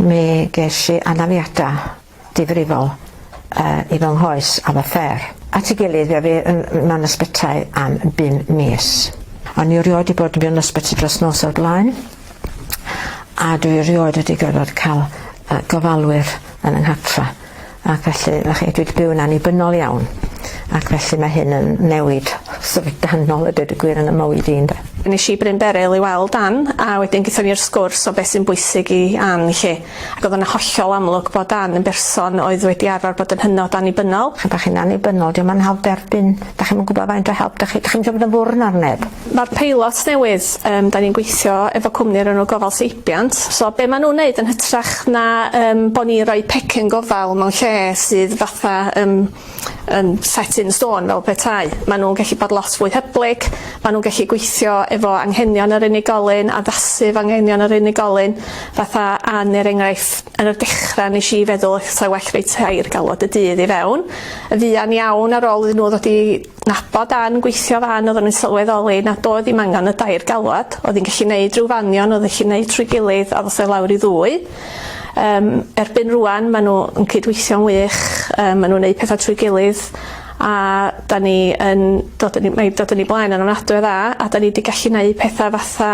mi ges i anafiadau difrifol i fy nghoes a fy ffer. At ei gilydd fe mewn ysbytai am 5 mis. O'n i rioed i bod mewn ysbytai dros nos o'r blaen, a dwi rioed wedi gorfod cael gofalwyr yn yng nghartra. Ac felly, dwi wedi byw yn annibynnol iawn. Ac felly mae hyn yn newid sefydliadol y dweud y gwir yn y mywyd i ynde. Nes i Bryn Berel i weld Ann, a wedyn gyda ni'r sgwrs o beth sy'n bwysig i Ann i lle. Ac oedd yna hollol amlwg bod Ann yn berson oedd wedi arfer bod yn hynod annibynnol. Da chi'n annibynnol, diolch yn help derbyn, da chi'n gwybod faint o help, da chi'n gwybod yn fwrn ar neb. Mae'r peilot newydd, da ni'n gweithio efo cwmni yn gofal seibiant. So be maen nhw'n neud yn hytrach na bod ni roi pecyn gofal mewn lle sydd fatha set in stone fel petai. Maen nhw'n gallu bod lot fwy hyblyg, maen nhw'n gallu gweithio efo anghenion yr unigolyn, addasu efo anghenion yr unigolyn, fatha Ann enghraifft yn y dechrau nes i feddwl sa well reit tair galwad y dydd i fewn. Y fuan iawn ar ôl iddyn nhw ddod i nabod Ann, gweithio fan, oedden nhw'n sylweddoli na doedd ddim angen y 2 galwad, oedd hi'n gallu neud rhyw fanion, oedd hi'n neud trwy gilydd a ddoth lawr i 2. Erbyn rwan, maen nhw yn cydweithio'n wych, maen nhw'n neud pethau trwy gilydd, a da ni yn dod yn ei blaen yn ofnadwy dda, a da ni wedi gallu neud pethau fatha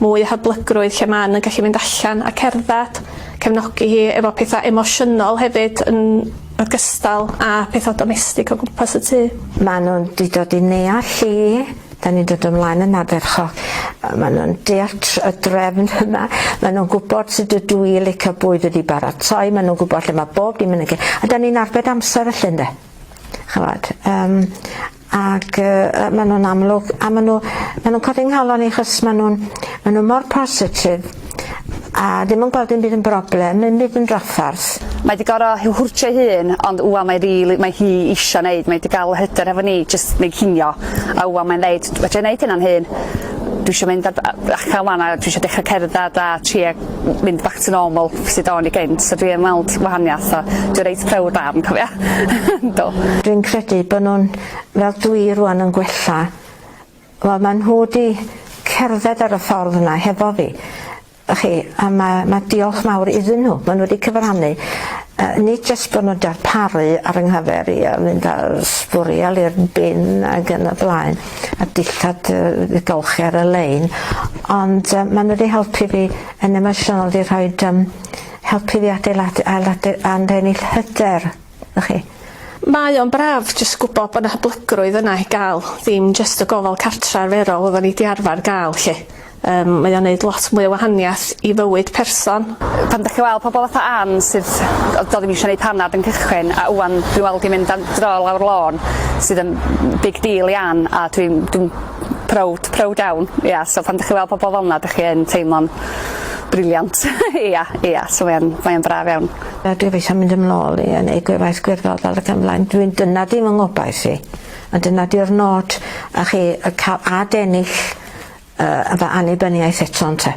mwy o hyblygrwydd lle ma'n yn gallu mynd allan a cerdded, cefnogi hi efo pethau emosiynol hefyd yn ogystal a pethau domestig o gwmpas y tŷ. Maen nhw'n dod i neall i, da ni'n dod ymlaen yn aderchog. Maen nhw'n deall y drefn yma, maen nhw'n gwybod sut ydw i licio bwyd wedi baratoi, maen nhw'n gwybod lle mae bob dim yn y a da ni'n arbed amser y llynde. Chywad, ac maen nhw'n amlwg, a maen nhw'n codi nghalon i chos maen nhw mor positif a ddim yn gweld dim byd yn broblem, ddim byd yn draffarth. Mae wedi gorau hwrtio hun, ond wwa mae hi isio neud, mae wedi gael hyder efo ni, jyst neud cinio, a wwa mae'n dweud, wedi neud hynna'n hun. Dwi eisiau mynd allan wan a dwi eisiau dechrau cerdded a trio mynd back to normal sydd o'n i gynt, so dwi'n weld wahaniaeth, so dwi'n reit proud am, cofia. Dwi'n credu bod nhw'n, fel dwi rwan yn gwella, wel maen nhw wedi cerdded ar y ffordd yna hefo fi. A mae diolch mawr iddyn nhw, maen nhw wedi cyfrannu. Nid jyst bod nhw'n darparu ar yng nghyfer i a mynd ar sbwriel i'r bin ac yn y blaen a dillad y golchi ar y lein, ond maen nhw wedi helpu fi yn emosiynol di rhoi helpu fi adeiladu a'n ennill hyder. Mae o'n braf jyst gwybod bod yna hyblygrwydd yna i gael, ddim jyst y gofal cartra arferol oedden ni wedi arfer gael lle. Mae o'n neud lot mwy o wahaniaeth i fywyd person. Pan ddech chi weld pobl fatha Ann sydd doedd ddim eisiau gwneud panad yn cychwyn, a wwan dwi'n weld i mynd dro lawr lôn sydd yn big deal i Ann, a dwi'n proud iawn. Ia, so pan ddech chi weld pobl fel yna, ddech chi yn teimlo'n briliant. Ia, so mae'n braf iawn. Dwi'n feisio mynd ymlol i neud gwefaith gwirfoddol fel ac ymlaen. Dyna dim yng ngobaith i, a dyna di'r nod a chi cael adennill efo annibyniaeth eto ynte.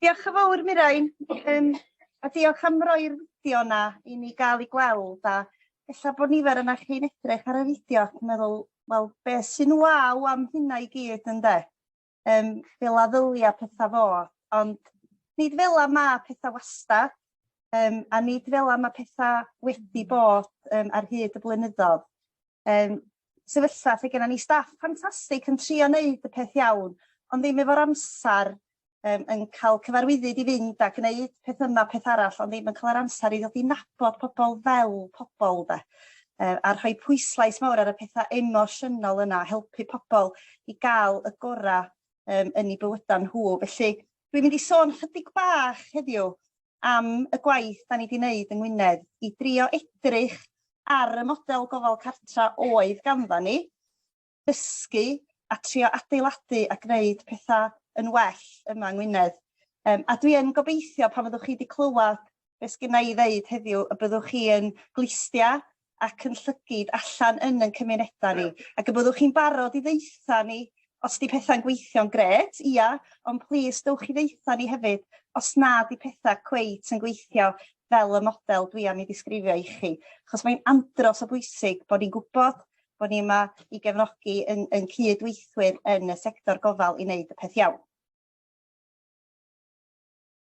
Diolch yn fawr Mirain, a diolch am roi'r fideo yna i ni gael ei gweld, a ella bod nifer yna chi'n edrych ar y fideo ac yn meddwl, wel, beth sy'n waw am hynna i gyd ynde? Fel a ddylia pethau fod, ond nid fel a ma pethau wastad, a nid fel a ma pethau wedi bod ar hyd y blynyddoedd. Sefyllfa lle gennym ni staff ffantastig yn trio wneud y peth iawn, ond ddim efo'r amser yn cael cyfarwyddyd i fynd a gwneud peth yma, peth arall, ond ddim yn cael yr amser i ddod i nabod pobl fel pobl, a rhoi pwyslais mawr ar y pethau emosiynol yna, helpu pobl i gael y gorau yn eu bywydan nhw. Felly, dwi'n mynd i sôn chydig bach heddiw am y gwaith da ni wedi wneud yng Gwynedd i drio edrych ar y model gofal cartra oedd ganddo ni, dysgu a trio adeiladu a gwneud pethau yn well yma yng Gwynedd. A dwi yn gobeithio pan fyddwch chi wedi clywed beth sgynna i ddeud heddiw, y byddwch chi yn glustia ac yn llygyd allan yn cymunedau ni, ac y byddwch chi'n barod i ddeitha ni Os di pethau'n gweithio'n gret, ia, ond plis dewch i ddeitha ni hefyd os na di pethau cweit yn gweithio fel y model dwi am ei ddisgrifio i chi. Achos mae'n andros o bwysig bod ni'n gwybod bod ni yma i gefnogi yn cydweithwyr yn y sector gofal i wneud y peth iawn.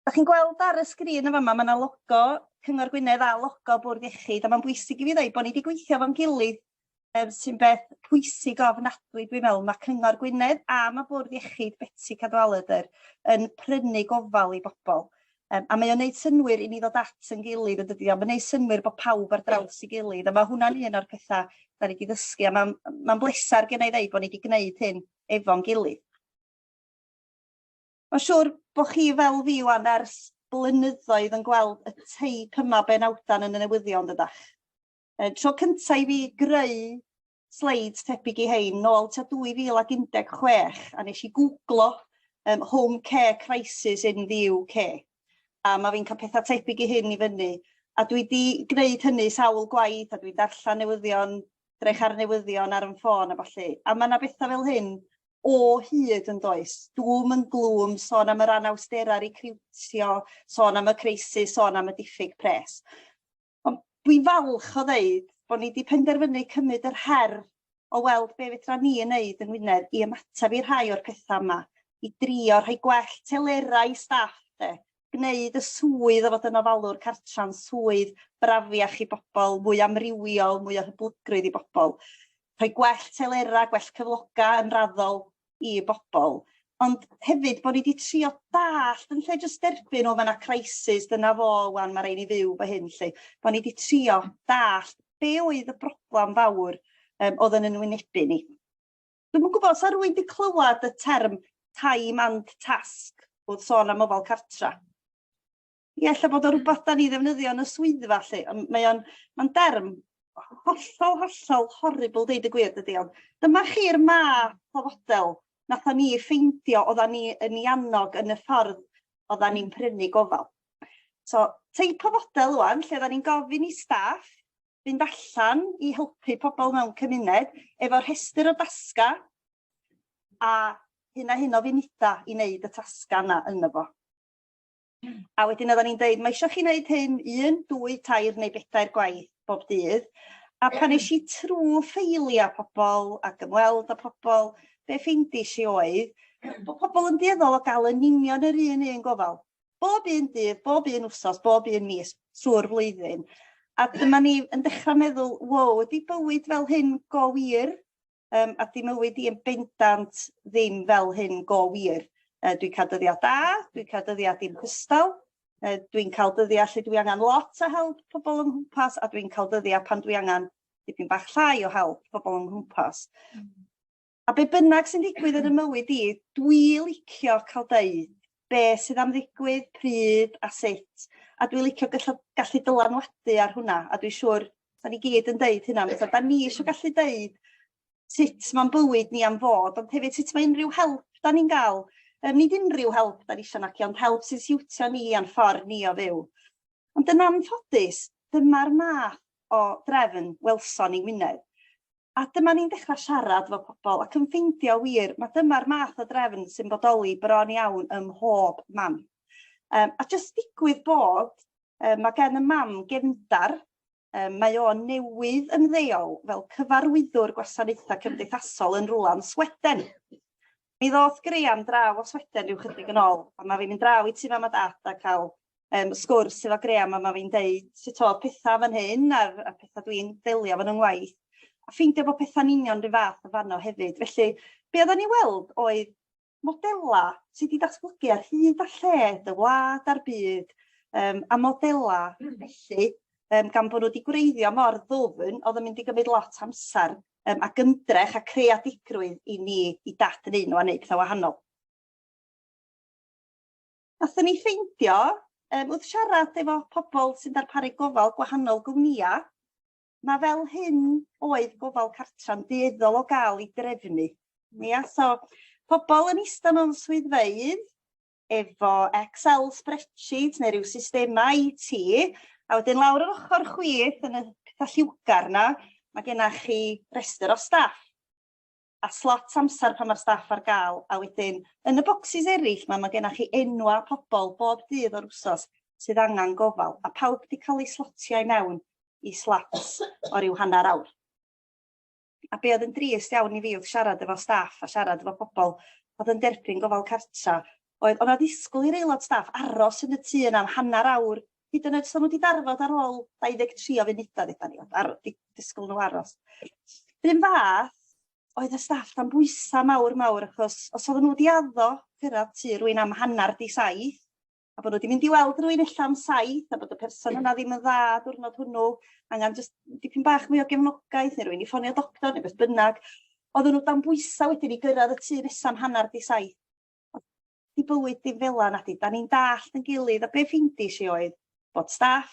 Da chi'n gweld ar y sgrin yn fama, mae yna logo Cyngor Gwynedd a logo Bwrdd Iechyd, a mae'n bwysig i fi ddweud bod ni wedi gweithio fo'n gilydd sy'n beth pwysig ofnadwy, dwi'n meddwl. Mae Cyngor Gwynedd a mae Bwrdd Iechyd Beti Cadwaladr yn prynu gofal i bobl. A mae o'n neud synwyr i ni ddod at yn gilydd, yn dydi? Mae'n neud synwyr bod pawb ar draws i gilydd, a mae hwnna'n un o'r pethau da ni wedi ddysgu, a mae'n blesar gen i ddweud bod ni wedi gwneud hyn efo'n gilydd. Mae'n siŵr bod chi fel fi wan ers blynyddoedd yn gweld y teip yma benawdan yn y newyddion dydach. Tro cynta i fi greu sleids tebyg i hein nôl tua 2016, a nes i googlo home care crisis in the UK. A mae fi'n cael pethau tebyg i hyn i fyny. A dwi wedi gwneud hynny sawl gwaith, a dwi'n darllen newyddion, drech ar newyddion ar yn ffôn a falle. A mae yna bethau fel hyn o hyd yn does. Doom and gloom, sôn am yr anawstera recriwtio, sôn am y crisis, sôn am y diffyg pres. Ond dwi'n falch o ddeud bod ni wedi penderfynu cymryd yr her o weld be fedra ni yn neud yn Gwynedd i ymateb i rhai o'r pethau yma, i drio rhoi gwell telerau staff, gwneud y swydd o fod yn ofalwr cartra'n swydd brafiach i bobl, mwy amrywiol, mwy o hyblygrwydd i bobl. Rhoi gwell telera, gwell cyfloga yn raddol i bobl. Ond hefyd bod ni wedi trio dallt, yn lle jyst derbyn o fan'na crisis, dyna fo wan mae rhaid i fyw fy hyn lle. Bod ni wedi trio dallt be oedd y broblem fawr oedd yn wynebu ni. Dwi'n yn gwybod, sa rwy'n wedi clywed y term time and task oedd sôn am ofal cartra. Ie, lle bod o rhywbeth da ni ddefnyddio yn y swyddfa lle. Mae'n derm hollol horrible deud y gwir dydi, ond dyma chi'r math o fodel nathon ni ffeindio oddan ni yn ei annog yn y ffordd oddan ni'n prynu gofal. So, teip o fodel wan, lle oddan ni'n gofyn i staff fynd allan i helpu pobl mewn cymuned efo rhestr o dasga a hyn o funudau i wneud y tasga yna yno fo. A wedyn oedden ni'n dweud, mae eisiau chi wneud hyn 1, 2, 3 neu 4 gwaith bob dydd. A pan eisiau trwy ffeiliau pobl ac ymweld â pobl, be ffeindis i oedd, bod pobl yn dueddol o gael yn union yr un gofal. Bob un dydd, bob un wsos, bob un mis, trwy'r flwyddyn. A dyma ni yn dechrau meddwl, wow, ydy bywyd fel hyn go wir? A di mywyd i yn bendant ddim fel hyn go wir. Dwi'n cael dyddiad da, dwi'n cael dyddiad dim cystal, dwi'n cael dyddiad lle dwi angen lot o help pobl yng nghwmpas, a dwi'n cael dyddiad pan dwi angen dipyn bach llai o help pobl yng nghwmpas. A be bynnag sy'n digwydd yn y mywyd i, dwi licio cael deud be sydd am ddigwydd, pryd a sut. A dwi licio gallu dylanwadu ar hwnna, a dwi'n siŵr da ni gyd yn deud hynna, da ni eisiau gallu deud sut mae'n bywyd ni am fod, ond hefyd sut mae unrhyw help da ni'n gael. Nid unrhyw help da ni eisiau naci, ond help sy'n siwtio ni a'n ffordd ni o fyw. Ond yn anffodus, dyma'r math o drefn welson i Gwynedd. A dyma ni'n dechrau siarad efo pobl ac yn ffeindio wir, mae dyma'r math o drefn sy'n bodoli bron iawn ym mhob mam. A jyst digwydd bod, mae gen y mam gefndar, mae o newydd yn ddeol fel cyfarwyddwr gwasanaethau cymdeithasol yn rwlan Sweden. Mi ddoth Graham draw o Sweden rhyw chydig yn ôl, a mae fi'n mynd draw i tu mam a dat a cael sgwrs efo Graham, a mae fi'n deud sut o pethau fan hyn a pethau dwi'n delio fan yng ngwaith. A ffeindio bod pethau'n union rhyw fath o fanno hefyd. Felly, be oedden ni weld oedd modela sydd wedi datblygu ar hyd a lled y wlad a'r byd, a modela felly, gan bod nhw wedi gwreiddio mor ddwfn, oedd yn mynd i gymryd lot amser ac ymdrech a creadigrwydd i ni i dat yn un o wneud pethau wahanol. Nathon ni ffeindio, wrth siarad efo pobl sy'n darparu gofal gwahanol gwmnïau, mae fel hyn oedd gofal cartra'n dueddol o gael i drefnu. So, pobl yn eistedd mewn swyddfeydd efo Excel spreadsheet neu ryw systema IT, a wedyn lawr yr ochr chwith yn y pethau lliwgar na, mae gennych chi restr o staff. a slot amser pan mae'r staff ar gael, a wedyn yn y bocsys eraill mae gennych chi enwa pobl bob dydd o'r wsos sydd angen gofal, a pawb wedi cael ei slotio i mewn i slots o ryw hanner awr. A be oedd yn drist iawn i fi oedd siarad efo staff a siarad efo pobl oedd yn derbyn gofal cartra, oedd o'na ddisgwyl i'r aelod staff aros yn y tŷ yna am hanner awr, hyd yn oed os nhw wedi darfod ar ôl 23 o funudau ddeudan ni, disgwyl nhw aros. Rydyn fath, oedd y staff dan bwysa mawr achos os oedd nhw wedi addo cyrraedd tŷ rwy'n am hanner 7, a bod nhw wedi mynd i weld rwy'n illa am 7, a bod y person yna ddim yn dda diwrnod hwnnw, angen just dipyn bach mwy o gefnogaeth, neu rwy'n i ffonio doctor, neu beth bynnag, oedd nhw dan bwysa wedyn i gyrraedd y tŷ nesaf am hanner 7. Di bywyd dim fel yna, da ni'n dallt yn gilydd, a be ffindis i oedd bod staff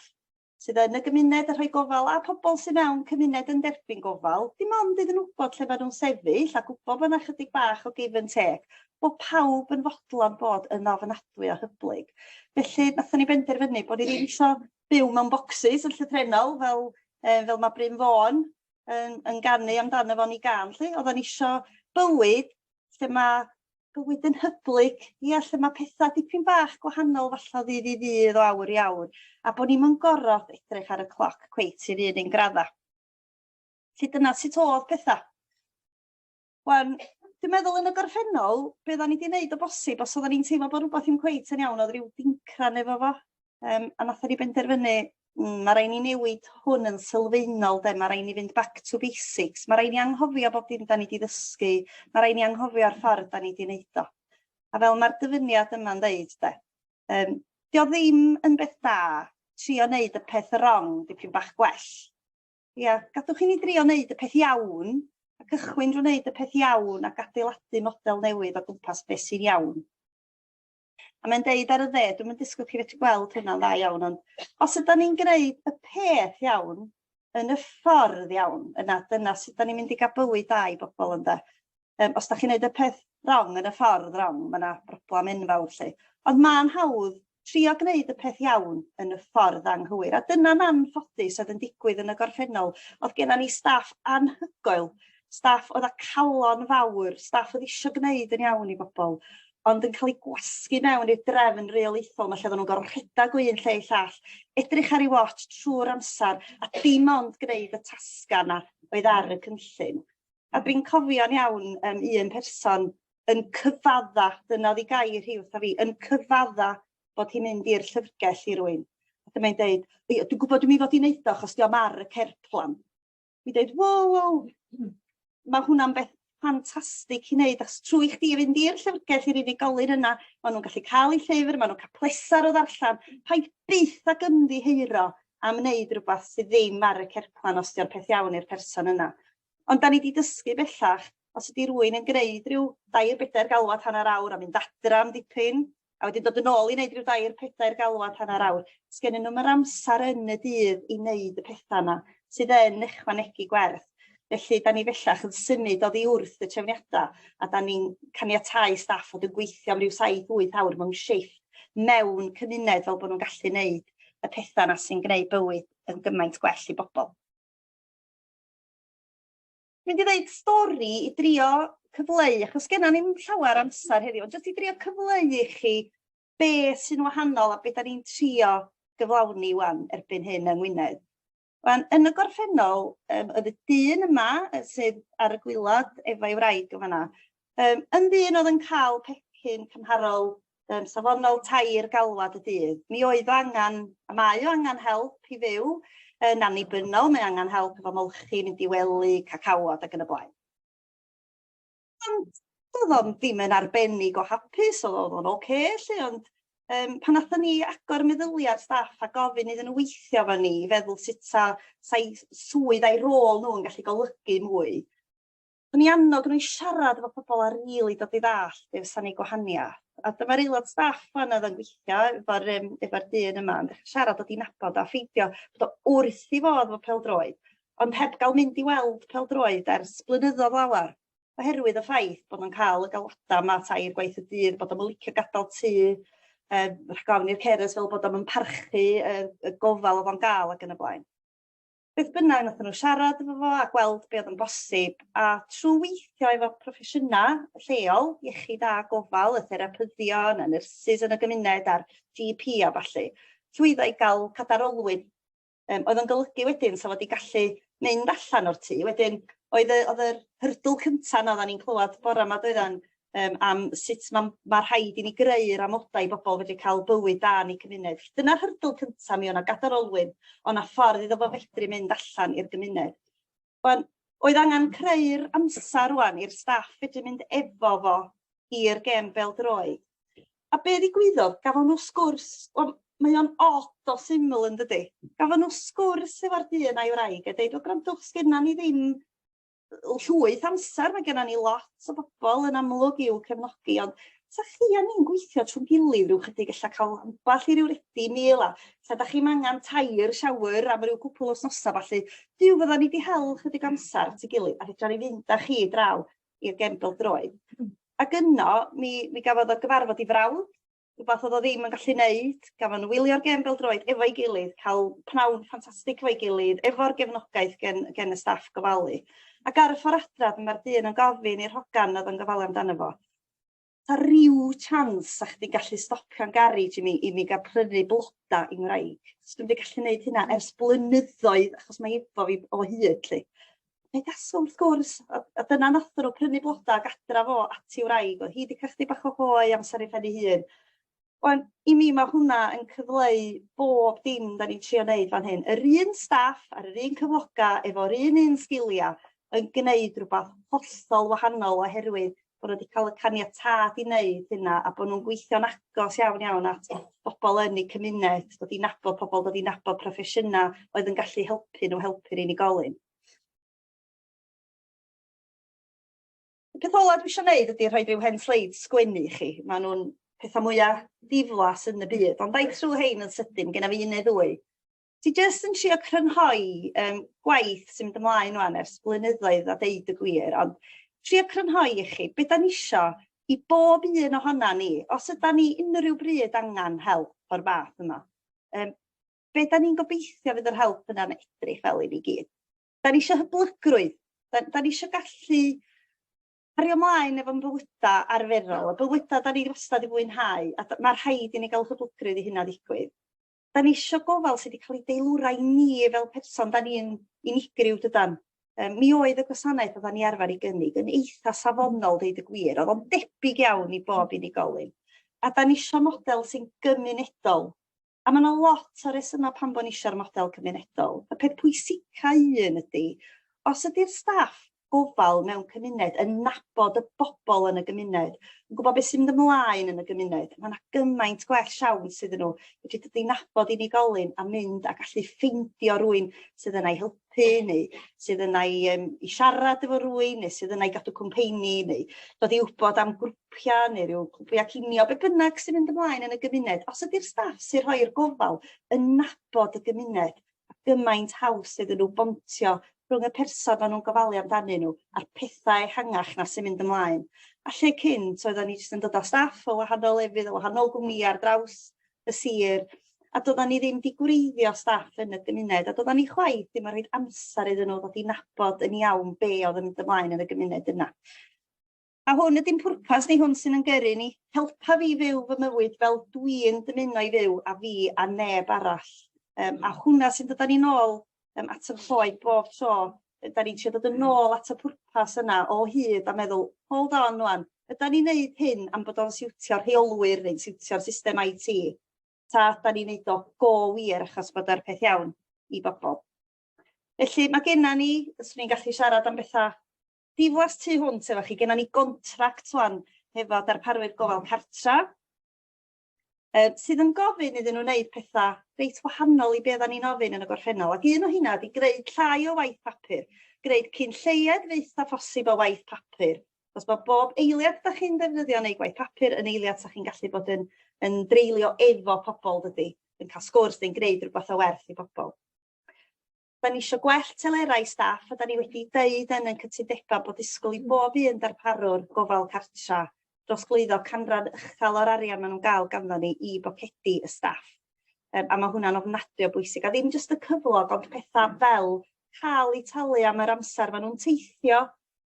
sydd yn y gymuned yn rhoi gofal a pobl sydd mewn cymuned yn derbyn gofal, dim ond iddyn nhw gwybod lle mae nhw'n sefyll a gwybod bod yna chydig bach o give and take, bod pawb yn fodlon bod yn ofnadwy o hyblyg. Felly, nathon ni benderfynu bod ni ddim eisiau byw mewn bocsys yn llythrenol fel mae Bryn Fôn yn ganu amdano fo'n i gan. Oedden ni eisiau bywyd lle mae bywyd yn hyblyg, lle mae pethau dipyn bach gwahanol falle ddydd i ddydd o awr i awr, a bod ni'n gorfod edrych ar y cloc cweit i'r un gradda. Felly dyna sut oedd pethau. Wan, dwi'n meddwl yn y gorffennol, be oedden ni wedi gwneud o bosib, os oedden ni'n teimlo bod rhywbeth ddim cweit yn iawn, oedd rhyw dincran efo fo. A nathon ni benderfynu, mae rhaid ni newid hwn yn sylfaenol, mae rhaid ni fynd back to basics, mae rhaid ni anghofio bob dim da ni wedi ddysgu, mae rhaid ni anghofio'r ffordd da ni wedi wneud o. A fel mae'r dyfyniad yma'n dweud, di o ddim yn beth da, trio wneud y peth wrong, dipyn bach gwell. Ia, gadwch chi ni drio wneud y peth iawn, a cychwyn drwy wneud y peth iawn ac adeiladu model newydd o gwmpas beth sy'n iawn. A mae'n deud ar y dde, dwi'n mynd disgwyl chi fedru gweld hwnna'n dda iawn, ond os ydyn ni'n gwneud y peth iawn, yn y ffordd iawn, dyna sut da ni'n mynd i gael bywyd da i bobl ynde. Os da chi'n gwneud y peth wrong yn y ffordd wrong, mae yna broblem enfawr lle. Ond mae'n hawdd trio gwneud y peth iawn yn y ffordd anghywir. A dyna'n anffodus oedd yn digwydd yn y gorffennol. Oedd gennym ni staff anhygoel, staff oedd â calon fawr, staff oedd eisiau gwneud yn iawn i bobl, ond yn cael ei gwasgu mewn i'r drefn reolaethol, mae lle oedden nhw'n gorfod rhedeg gwyn lle i llall, edrych ar ei watch trwy'r amser, a dim ond gwneud y tasga yna oedd ar y cynllun. A dwi'n cofio'n iawn un person yn cyfadda, dyna oedd ei gair hi wrtho fi, yn cyfadda bod hi'n mynd i'r llyfrgell i rywun. A dyma'n deud, dwi'n gwybod dwi'n mynd i fod i wneud o, achos diolch ar y cerplan. Dwi'n deud, wow, mae hwnna'n beth ffantastig i wneud, achos trwy chdi fynd i'r llyfrgell i'r unigolyn yna, maen nhw'n gallu cael eu llyfr, maen nhw'n cael plesar o ddarllen, paid byth ag ymddiheuro am wneud rhywbeth sydd ddim ar y cerplan os di'r peth iawn i'r person yna. Ond da ni wedi dysgu bellach, os ydy rhywun yn gwneud rhyw 2-4 galwad hanner awr a mynd adra am dipyn, a wedyn dod yn ôl i wneud rhyw 2-4 galwad hanner awr, sgennyn nhw'n amser yn y dydd i wneud y pethau yna, sydd yn ychwanegu gwerth. Felly, da ni bellach yn symud oddi wrth y trefniadau, a da ni'n caniatáu staff fod yn gweithio am ryw 7-8 awr mewn shift mewn cymuned fel bod nhw'n gallu wneud y pethau yna sy'n gwneud bywyd yn gymaint gwell i bobl. Mynd i ddeud stori i drio cyfleu, achos gennym ni'n llawer amser heddiw, ond jyst i drio cyfleu i chi be sy'n wahanol a be da ni'n trio gyflawni wan erbyn hyn yng Gwynedd. Yn y gorffennol, oedd y dyn yma sydd ar y gwylod efo'i wraig o fanna, yn dyn oedd yn cael pecyn cymharol safonol 2 galwad y dydd. Mi oedd o angen, a mae o angen help i fyw, yn annibynnol, mae angen help efo molchi, mynd i wely, cacawod ac yn y blaen. Ond oedd o'n ddim yn arbennig o hapus, oedd o'n oce, ond pan nathon ni agor meddyliau'r staff a gofyn iddyn nhw weithio efo ni, feddwl sut sa'i swydd a'i rôl nhw'n gallu golygu mwy. O'n i annog nhw'n siarad efo pobl a rili dod i ddall beth sa'n ei gwahaniaeth. A dyma'r aelod staff fan oedd yn gweithio efo'r dyn yma, yn dechrau siarad dod i nabod a ffeindio bod o wrth i fod efo pêl-droed, ond heb gael mynd i weld pêl-droed ers blynyddoedd lawer, oherwydd y ffaith bod nhw'n cael y galwadau yma 3 gwaith y dydd, bod nhw'n licio gadael tŷ, rhag ofn i'r ceres fel bod o'n parchu y gofal oedd o'n gael ac yn y blaen. beth bynnag nathon nhw siarad efo fo a gweld be oedd yn bosib, a trwy weithio efo proffesiynau lleol, iechyd a gofal, y therapyddion, a nyrsys yn y gymuned a'r GP a ballu, llwyddo i gael cadarolwyn. Oedd yn golygu wedyn sa fod i gallu mynd allan o'r tŷ. Wedyn, oedd yr hyrdl cyntaf na oedden ni'n clywed bore yma doeddan am sut mae rhaid i ni greu'r amodau i bobl wedi cael bywyd da yn eu cymuned. Dyna'r hyrdl cyntaf mi o'na gadarolwyn, o'na ffordd iddo fo fedru mynd allan i'r gymuned. Oedd angen creu'r amser rwan i'r staff fedru mynd efo fo i'r gem bêl-droed. A be ddigwyddodd, gafon nhw sgwrs, mae o'n od o syml yn dydi. Gafon nhw sgwrs efo'r dyn a'i wraig a dweud, gwrandwch, sgenna ni ddim llwyth amser, mae gennym ni lot o bobl yn amlwg i'w cefnogi, ond sa chi a ni'n gweithio trwy'n gilydd rhyw chydig allan cael amball i ryw redi mil a sa da chi'n angen tair siawyr am ryw cwpl o wsnosa falle, diw fydda ni wedi hel chydig amser at ei gilydd a fedra ni fynd â chi draw i'r gem bêl-droed. Ac yno, mi gafodd o gyfarfod i frawd, rhywbeth oedd o ddim yn gallu neud, gafon nhw wylio'r gem bêl-droed efo'i gilydd, cael pnawn ffantastig efo'i gilydd, efo'r gefnogaeth gen y staff gofalu. Ac ar y ffordd adra, mae'r dyn yn gofyn i'r hogan oedd yn gofalu amdano fo. Ta ryw chans a chdi gallu stopio'n garage i mi gael prynu bloda i'n wraig. Dwi'n wedi gallu gwneud hynna ers blynyddoedd, achos mae efo fi o hyd. Mae gasol wrth gwrs, a dyna nathon nhw prynu bloda ac adra fo at i'w wraig. Oedd hi wedi cael bach o hoe amser i phen ei hun. Ond i mi mae hwnna yn cyfleu bob dim da ni'n trio wneud fan hyn. Yr un staff ar yr un cyfloga efo'r un sgiliau yn gwneud rhywbeth hollol wahanol oherwydd bod nhw wedi cael y caniatâd i wneud hynna a bod nhw'n gweithio'n agos iawn at bobl yn eu cymuned, dod i nabod pobl, dod i nabod proffesiynau oedd yn gallu helpu'r unigolyn. Y peth ola dwi eisiau gwneud ydy rhoi rhyw hen sleid sgwennu i chi. Maen nhw'n pethau mwyaf diflas yn y byd, ond dau trwy hein yn sydyn, gen i fi un neu ddwy. Ti jyst yn trio crynhoi gwaith sy'n mynd ymlaen rwan ers blynyddoedd a deud y gwir, ond trio crynhoi i chi, beth da ni isio i bob un ohona ni, os ydda ni unrhyw bryd angen help o'r fath yma. Beth da ni'n gobeithio fydd yr help yna'n edrych fel i ni gyd. Da ni isio hyblygrwydd, da ni isio gallu cario ymlaen efo'n bywydau arferol, y bywydau da ni wastad i fwynhau, a mae rhaid i ni gael hyblygrwydd i hynna ddigwydd. Da ni isio gofal sydd wedi cael ei deilwrau ni fel person, da ni'n unigryw dydan. Mi oedd y gwasanaeth oedden ni arfer i gynnig yn eitha safonol deud y gwir, oedd o'n debyg iawn i bob unigolyn. A da ni isio model sy'n gymunedol. A mae yna lot o resymau pan bod ni eisiau'r model cymunedol. Y peth pwysica un ydy, os ydy'r staff gofal mewn cymuned yn nabod y bobl yn y gymuned, yn gwybod beth sy'n mynd ymlaen yn y gymuned, mae yna gymaint gwell siawn sydd yn nhw, wedi dod i nabod unigolyn a mynd a gallu ffeindio rhywun sydd yna i helpu, neu sydd yna i siarad efo rhywun, neu sydd yna i gadw cwmpeini, neu dod i wybod am grwpiau, neu rhyw grwpiau cinio, be bynnag sy'n mynd ymlaen yn y gymuned. Os ydy'r staff sy'n rhoi'r gofal yn nabod y gymuned, a gymaint haws sydd yn nhw bontio rhwng y person maen nhw'n gofalu amdanyn nhw a'r pethau ehangach na sy'n mynd ymlaen. A lle cynt, oedden ni jyst yn dod o staff o wahanol lefydd, o wahanol gwmni ar draws y sir, a doedden ni ddim di gwreiddio staff yn y gymuned, a doedden ni chwaith ddim yn rhaid amser iddyn nhw ddod i nabod yn iawn be oedd yn mynd ymlaen yn y gymuned yna. A hwn ydy'n pwrpas ni, hwn sy'n yn gyrru ni, helpa fi fyw fy mywyd fel dwi'n dymuno i fyw a fi a neb arall. A hwnna sy'n dod â ni nôl at y ffoi bob tro, da ni'n trio dod yn ôl at y pwrpas yna o hyd a meddwl, hold on wan, ydda ni'n neud hyn am bod o'n siwtio'r rheolwyr neu siwtio'r system IT, ta da ni'n neud o go wir achos bod yr peth iawn i bobl. Felly mae genna ni, yswn ni'n gallu siarad am bethau diflas tu hwnt efo chi, genna ni gontract wan hefo darparwyr gofal cartra, sydd yn gofyn iddyn nhw wneud pethau reit wahanol i be oedden ni'n ofyn yn y gorffennol. Ac un o hynna ydi greu llai o waith papur, greu cynlleied feitha phosib o waith papur. Os mae bob eiliad da chi'n defnyddio neu gwaith papur, yn eiliad sa chi'n gallu bod yn dreulio efo pobl dydy, yn cael sgwrs, yn gwneud rhywbeth o werth i bobl. Da ni eisiau gwell telerau staff, a da ni wedi deud yn cytudeba bod disgwyl i bob un darparwr gofal cartra dros glwyddo canran uchel o'r arian maen nhw'n gael ganddo ni i bocedi y staff. A mae hwnna'n ofnadwy o bwysig. A ddim jyst y cyflog, ond pethau fel cael eu talu am yr amser maen nhw'n teithio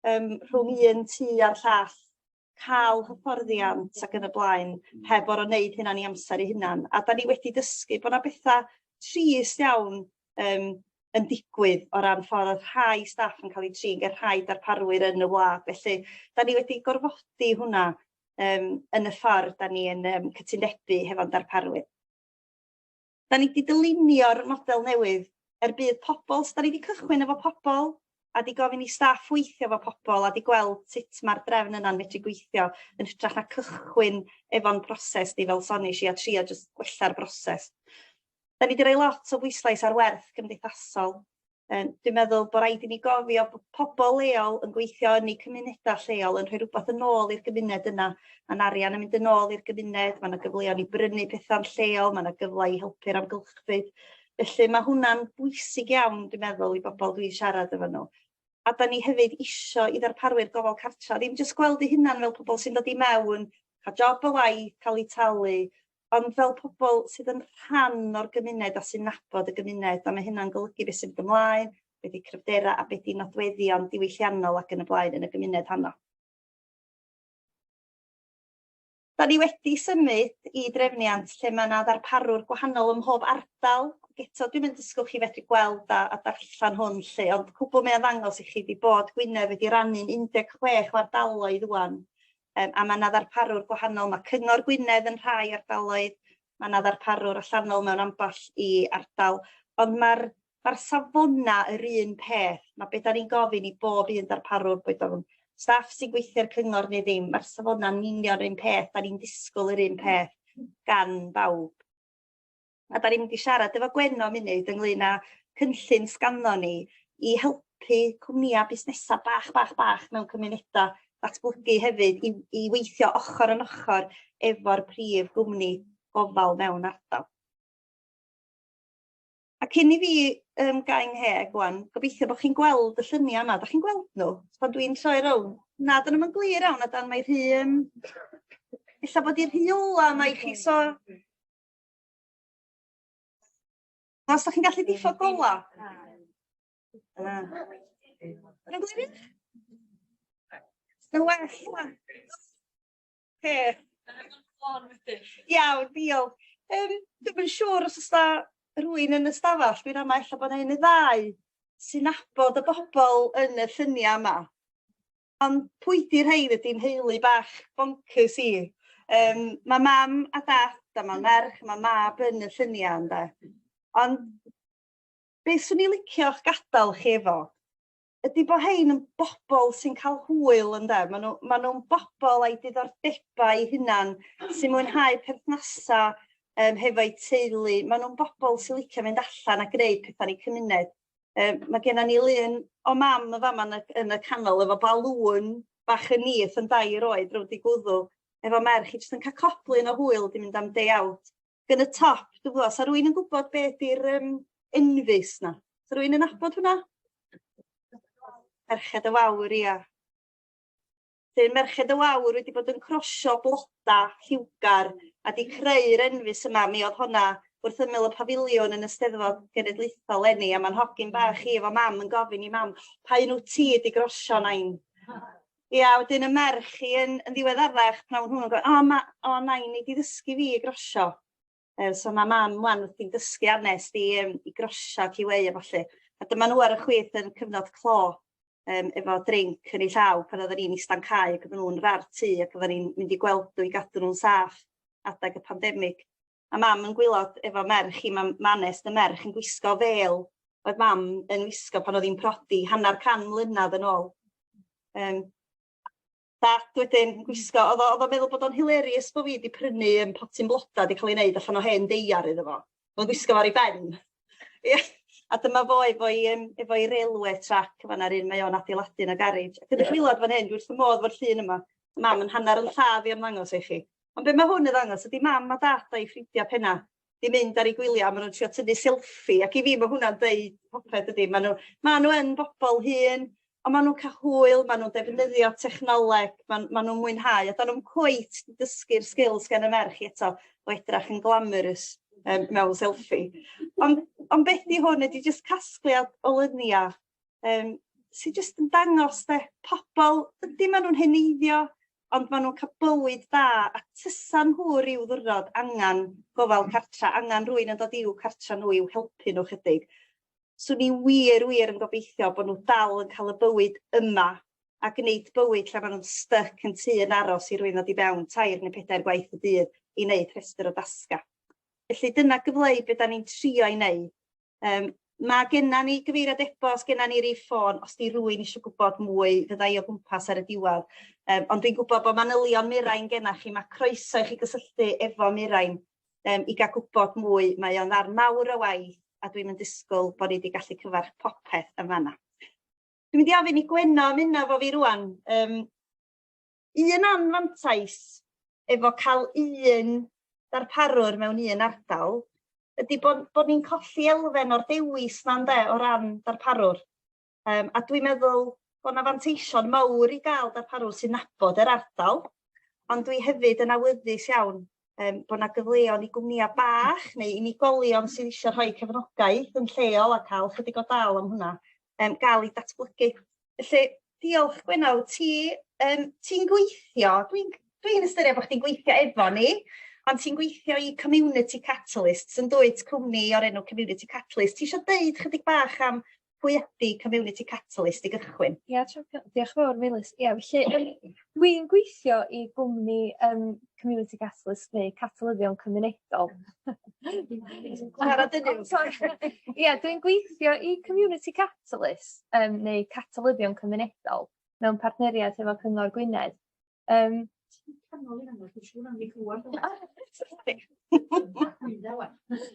rhwng un tŷ a'r llall, cael hyfforddiant ac yn y blaen, heb o'r o wneud hynna'n ei amser ei hunan. A da ni wedi dysgu bod yna bethau trist iawn yn digwydd o ran ffordd oedd rhai staff yn cael eu trin gyda rhai darparwyr yn y wlad. Felly, da ni wedi gorfodi hwnna yn y ffordd da ni yn cytunebu hefo'n darparwyr. Da ni wedi dylunio'r model newydd bydd pobl, so da ni wedi cychwyn efo pobl, a di gofyn i staff weithio efo pobl, a di gweld sut mae'r drefn yna'n medru gweithio yn hytrach na cychwyn efo'n broses ni fel sonis i a trio jyst gwella'r broses. Da ni wedi rhoi lot o bwyslais ar werth gymdeithasol. Dwi'n meddwl bod rhaid i ni gofio bod pobl leol yn gweithio yn eu cymunedau lleol yn rhoi rhywbeth yn ôl i'r gymuned yna. Mae'n arian yn mynd yn ôl i'r gymuned, mae'n gyfleoedd i brynu pethau'n lleol, mae'n gyfle i helpu'r amgylchfyd. Felly mae hwnna'n bwysig iawn, dwi'n meddwl, i bobl dwi'n siarad efo nhw. A da ni hefyd isio i ddarparwyr gofal cartra, ddim jyst gweld eu hunan fel pobl sy'n dod i mewn, cael job o waith, cael eu talu, ond fel pobl sydd yn rhan o'r gymuned a sy'n nabod y gymuned, a mae hynna'n golygu beth sy'n mynd ymlaen, beth i cryfdera a beth i nodweddion diwylliannol ac yn y blaen yn y gymuned honno. Da ni wedi symud i drefniant lle mae yna ddarparwr gwahanol ym mhob ardal. Eto, dwi'n mynd ysgwch chi fedru gweld a darllen hwn lle, ond cwbl mae'n ddangos i chi wedi bod Gwynedd wedi rannu'n 16 ardaloedd rwan. A mae yna ddarparwr gwahanol, mae Cyngor Gwynedd yn rhai ardaloedd, mae yna ddarparwr allanol mewn amball i ardal, ond mae'r safona yr un peth. Mae beth da ni'n gofyn i bob un darparwr, boed o'n staff sy'n gweithio'r cyngor neu ddim, mae'r safona'n union yr un peth, da ni'n disgwyl yr un peth gan bawb. A da ni'n mynd i siarad efo Gwenno munud ynglyn â cynllun sgano ni i helpu cwmnïau busnesau bach mewn cymunedau datblygu hefyd i weithio ochr yn ochr efo'r prif gwmni gofal mewn ardal. A cyn i fi gael ngheg wan, gobeithio bod chi'n gweld y lluniau yma. Da chi'n gweld nhw? Pan dwi'n troi rownd. Na, dyn nhw'n glir iawn, a dan mae'r rhy... Ella bod i'r rhy ola yma i chi, so... Os da chi'n gallu diffodd gola? Yn glir? Yn well, wan. Iawn, diolch. Dwi'n yn siŵr os oes da rhywun yn y stafell, dwi'n ama ella bod yna un y ddau sy'n nabod y bobl yn y lluniau yma. Ond pwy di'r rhaid ydy'n heulu bach boncys i. Mae mam a dat, a mae merch, mae mab yn y lluniau ynde. Ond beth swn i'n licio'ch gadael chi efo ydy bod hein yn bobl sy'n cael hwyl ynde. Maen nhw'n bobl a'i diddordebau eu hunan sy'n mwynhau perthnasau hefo'u teulu. Maen nhw'n bobl sy'n licio mynd allan a gwneud pethau yn eu cymuned. Mae gennym ni lun o mam y fama yn y canol efo balŵn bach yn nyth yn 2 oed rownd i gwddw efo merch i jyst yn cael coplun o hwyl di mynd am day out. Gan y top, dwi'n gwybod, sa rwy'n yn gwybod beth yw'r enfys na? Sa rwy'n yn nabod hwnna? Merched y Wawr, ia. Dy'n Merched y Wawr wedi bod yn crosio bloda lliwgar a di creu'r enfys yma. Mi oedd hwnna wrth ymyl y pafiliwn yn y Steddfod Genedlaethol leni, a mae'n hogyn bach i efo mam yn gofyn i mam, pa un wyt ti wedi grosio nain? Ia, wedyn y merch i yn ddiweddarach, pnawn hwnnw'n gofyn, o nain, ni di ddysgu fi i grosio. So mae mam wan wrthi'n dysgu Anes i grosio ac i wei a falle. A dyma nhw ar y chwith yn cyfnod clo efo drink yn ei llaw pan oedden ni'n ista'n cae ac oedden nhw'n rar tŷ ac oedden ni'n mynd i gweld nhw i gadw nhw'n saff adeg y pandemig. A mam yn gwylod efo merch i, mae Anes y merch yn gwisgo fel oedd mam yn wisgo pan oedd hi'n prodi 100 mlynedd yn ôl. Dat wedyn gwisgo, oedd o'n meddwl bod o'n hilarious bod fi wedi prynu potyn bloda wedi cael ei wneud allan o hen deiar iddo fo. Oedd gwisgo fo'r i ben. A dyma fo efo'i railway track fan ar un mae o'n adeiladu yn y garej. Ac yn y chwilod fan hyn, dwi wrth y modd fo'r llun yma. Mam yn hanner yn lladd i ymddangos i chi. Ond be mae hwn yn ddangos ydy mam a dat a'i ffrindiau penna di mynd ar ei gwyliau, maen nhw'n trio tynnu selfie, ac i fi mae hwnna'n deud popeth ydy. Maen nhw yn bobl hyn, ond maen nhw'n cael hwyl, maen nhw'n defnyddio technoleg, maen nhw'n mwynhau, a da nhw'n cweit dysgu'r skills gen y merch eto o edrach yn glamorous mewn selfie. Ond beth di hwn ydi jyst casgliad o lynia sy'n jyst yn dangos pobl, ydy maen nhw'n heneiddio, ond maen nhw'n cael bywyd da, a tysa nhw ryw ddwrnod angan gofal cartra, angan rwy'n yn dod i'w cartra nhw i'w helpu nhw chydig. Swn i wir yn gobeithio bod nhw dal yn cael y bywyd yma a gwneud bywyd lle maen nhw'n stuck yn tŷ yn aros i rwy'n ddod i fewn 3 neu 4 gwaith y dydd i wneud rhestr o dasga. Felly dyna gyfleu beth da ni'n trio i wneud. Mae genna ni gyfeiriad e-bost, genna ni rif ffôn, os di rwy'n eisiau gwybod mwy, fydda i o gwmpas ar y diwedd. Ond dwi'n gwybod bod manylion Mirain genna chi, mae croeso i chi gysylltu efo Mirain i gael gwybod mwy. Mae o'n ar mawr o waith, a dwi'n mynd disgwyl bod ni wedi gallu cyfarch popeth yn fanna. Dwi'n mynd i ofyn i Gwenno am hynna fo fi rwan. Un anfantais efo cael un darparwr mewn un ardal, ydy bod ni'n colli elfen o'r dewis na'n o ran darparwr. A dwi'n meddwl bod yna fanteision mawr i gael darparwr sy'n nabod yr ardal, ond dwi hefyd yn awyddus iawn bod yna gyfleon i gwmnïau bach neu unigolion sydd eisiau rhoi cefnogaeth yn lleol a cael chydig o dal am hwnna, gael ei datblygu. Felly, diolch Gwenno, ti'n gweithio, dwi'n ystyried bod chdi'n gweithio efo ni, ond ti'n gweithio i Community Catalysts, yn dwyt cwmni o'r enw Community Catalyst. Ti eisiau deud chydig bach am pwy ydy Community Catalyst i gychwyn? Ia, diolch yn fawr, Meilys. Ia, felly, dwi'n gweithio i gwmni Community Catalyst neu Catalyddion Cymunedol. Ia, dwi'n gweithio i Community Catalyst neu Catalyddion Cymunedol mewn partneriaeth efo Cyngor Gwynedd.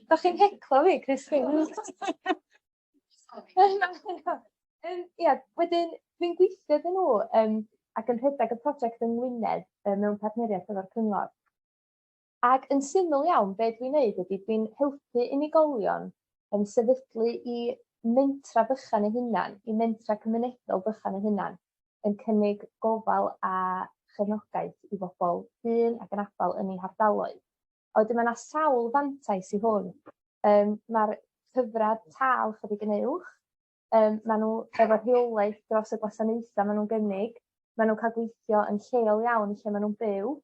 Da chi'n heclo fi, Christine. Ia, wedyn dwi'n gweithio dyn nhw ac yn rhedeg y prosiect yn Gwynedd mewn partneriaeth efo'r cyngor. Ac yn syml iawn, be dwi'n neud ydy dwi'n helpu unigolion yn sefydlu i mentra bychan eu hunan, i mentra cymunedol bychan eu hunan, yn cynnig gofal a chefnogaeth i bobl dyn ac yn abal yn eu hardaloedd. A wedyn mae yna sawl fantais i hwn. Mae'r cyfradd tâl chydig yn uwch. Maen nhw efo rheolaeth dros y gwasanaethau maen nhw'n gynnig. Maen nhw'n cael gweithio yn lleol iawn lle maen nhw'n byw.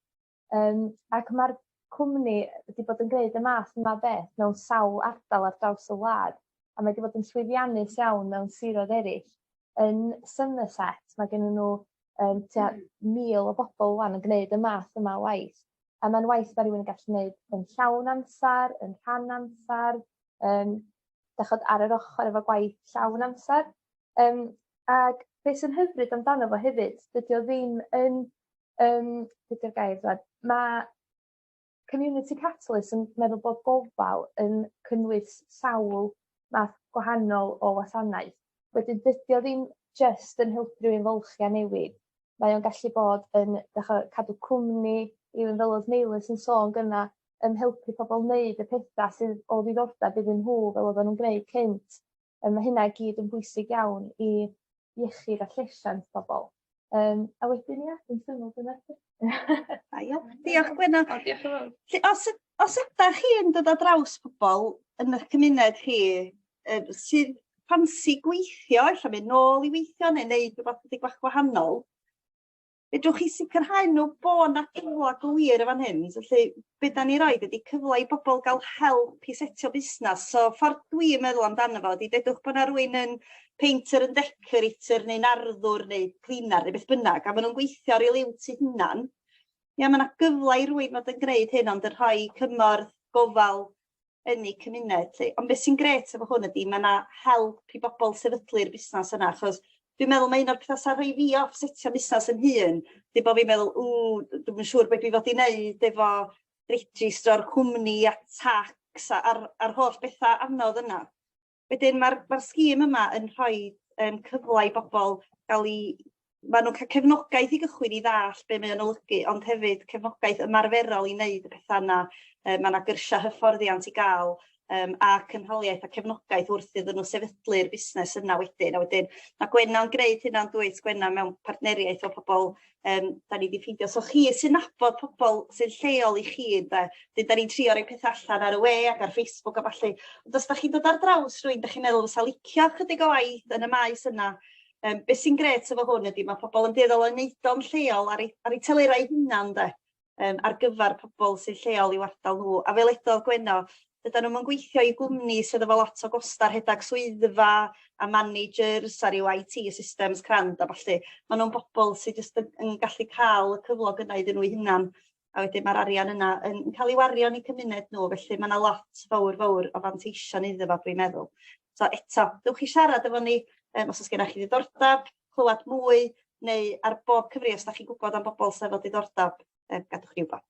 Ac mae'r cwmni wedi bod yn gwneud y math yma beth mewn sawl ardal ar draws y wlad. A mae wedi bod yn llwyddiannus iawn mewn siroedd eraill. Yn Somerset mae gen nhw 1,000 o bobl wan yn gwneud y math yma o waith. A mae'n waith mae rhywun yn gallu gwneud yn llawn amser, yn rhan amser, dachod ar yr ochr efo gwaith llawn amser. Ac beth sy'n hyfryd amdano fo hefyd, dydy o ddim yn, dydy'r gair, mae Community Catalyst yn meddwl bod gofal yn cynnwys sawl math gwahanol o wasanaeth. Wedyn dydy o ddim just yn helpu rhywun fylchu a newid. Mae o'n gallu bod yn cadw cwmni, rhywun fel oedd Meilys yn sôn gyna, yn helpu pobl wneud y pethau sydd o ddiddordeb iddyn nhw fel oedd nhw'n gwneud cynt. Mae hynna gyd yn bwysig iawn i iechyd a llesiant pobl. A wedyn ia, yn syml dyna. Diolch Gwenno. Os ydych chi yn dod ar draws pobl yn eich cymuned chi sydd ffansi gweithio, ella mynd nôl i weithio neu wneud rhywbeth ydy bach gwahanol, fedrwch chi sicrhau nhw bod yna gyfle gywir yn fan hyn. Felly, be da ni roed ydy cyfle i bobl gael help i setio busnes. So, ffordd dwi'n meddwl amdano fo, ydy dedwch bod yna rhywun yn painter, yn decorator, neu'n arddwr, neu cleaner, neu beth bynnag, a maen nhw'n gweithio ar ei liwt eu hunan. Ia, mae yna gyfle i rhywun fod yn gwneud hyn, ond yn rhoi cymorth gofal yn eu cymuned. Ond beth sy'n gret efo hwn ydy, mae yna help i bobl sefydlu'r busnes yna, achos dwi'n meddwl mae un o'r pethau sy'n rhoi fi off setio busnes yn hun, di bod fi'n meddwl, dwi'n siŵr beth fi fod i wneud efo registro'r cwmni a tax a'r holl bethau anodd yna. Wedyn mae'r sgîm yma yn rhoi cyfle i bobl gael maen nhw'n cael cefnogaeth i gychwyn i ddall be mae'n olygu, ond hefyd cefnogaeth ymarferol i wneud y pethau yna. Mae yna gyrsiau hyfforddiant i gael, a cynhaliaeth a cefnogaeth wrth iddyn nhw sefydlu'r busnes yna wedyn. A wedyn mae Gwenno'n gwneud hynna'n dwyt, Gwenno mewn partneriaeth o pobl da ni wedi ffeindio. So chi sy'n nabod pobl sy'n lleol i chi, da ni'n trio rhoi peth allan ar y we ac ar Facebook a falle. Ond os da chi'n dod ar draws rwy'n, da chi'n meddwl fysa licio chydig o waith yn y maes yna, beth sy'n gret efo hwn ydy, mae pobl yn dueddol o wneud o'n lleol ar eu telerau hunan ar gyfer pobl sy'n lleol i'w ardal nhw. A fel edodd Gwenno, dydyn nhw'n gweithio i gwmni sydd efo lot o gostar rhedag swyddfa a managers a ryw IT systems crand a falle. Maen nhw'n bobl sydd jyst yn gallu cael y cyflog yna iddyn nhw hunan. A wedyn mae'r arian yna yn cael ei wario yn eu cymuned nhw, felly mae yna lot fawr o fanteision iddo fo, dwi'n meddwl. So eto, dewch chi siarad efo ni, os oes gennych chi ddiddordeb, clywed mwy, neu ar bob cyfri os da chi'n gwybod am bobl sef o ddiddordeb, gadwch chi wybod.